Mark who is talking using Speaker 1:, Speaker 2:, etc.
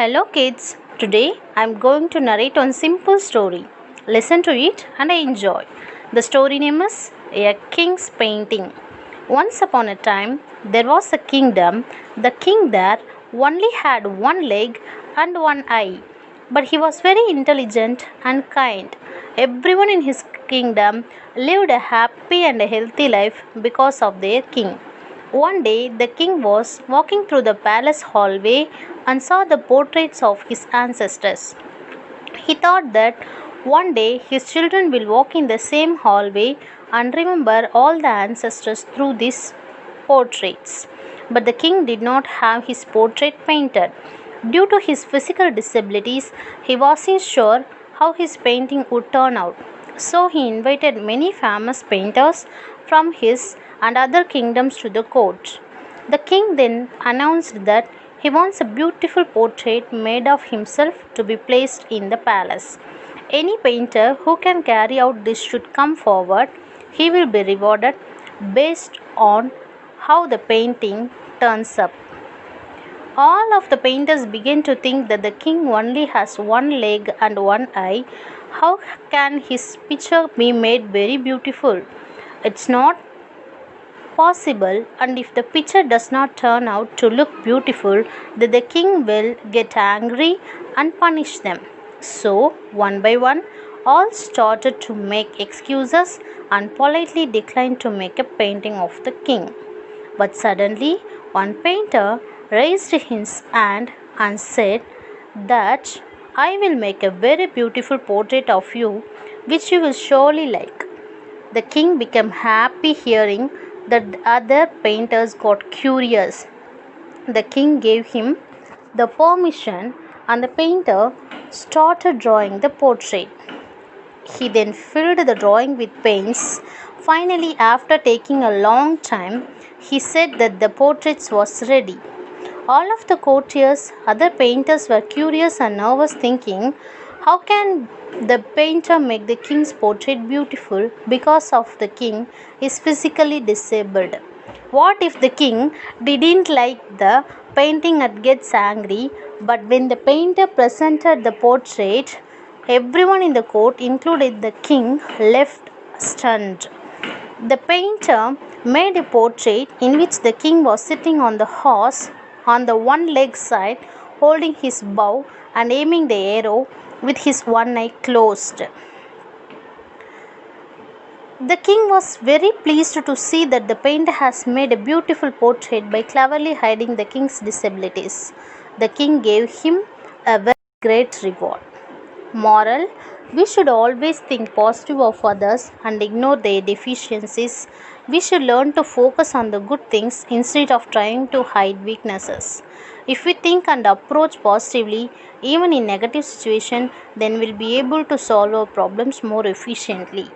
Speaker 1: Hello kids. Today I am going to narrate one simple story. Listen to it and enjoy. The story name is A King's Painting. Once upon a time there was a kingdom. The king there only had one leg and one eye, but he was very intelligent and kind. Everyone in his kingdom lived a happy and a healthy life because of their king. One day, the king was walking through the palace hallway and saw the portraits of his ancestors. He thought that one day his children will walk in the same hallway and remember all the ancestors through these portraits. But the king did not have his portrait painted. Due to his physical disabilities, he wasn't sure how his painting would turn out. So he invited many famous painters from his and other kingdoms to the court. The king then announced that he wants a beautiful portrait made of himself to be placed in the palace. Any painter who can carry out this should come forward. He will be rewarded based on how the painting turns up. All of the painters began to think that the king only has one leg and one eye. How can his picture be made very beautiful? It's not possible, and if the picture does not turn out to look beautiful, then the king will get angry and punish them. So, one by one, all started to make excuses and politely declined to make a painting of the king. But suddenly, one painter raised his hand and said that I will make a very beautiful portrait of you, which you will surely like. The king became happy hearing that the other painters got curious. The king gave him the permission and the painter started drawing the portrait. He then filled the drawing with paints. Finally, after taking a long time, he said that the portrait was ready. All of the courtiers, other painters were curious and nervous, thinking, how can the painter make the king's portrait beautiful because of the king is physically disabled? What if the king didn't like the painting and gets angry? But when the painter presented the portrait, everyone in the court, including the king, left stunned. The painter made a portrait in which the king was sitting on the horse on the one leg side, holding his bow and aiming the arrow with his one eye closed. The king was very pleased to see that the painter has made a beautiful portrait by cleverly hiding the king's disabilities. The king gave him a very great reward. Moral: we should always think positive of others and ignore their deficiencies. We should learn to focus on the good things instead of trying to hide weaknesses. If we think and approach positively, even in negative situations, then we'll be able to solve our problems more efficiently.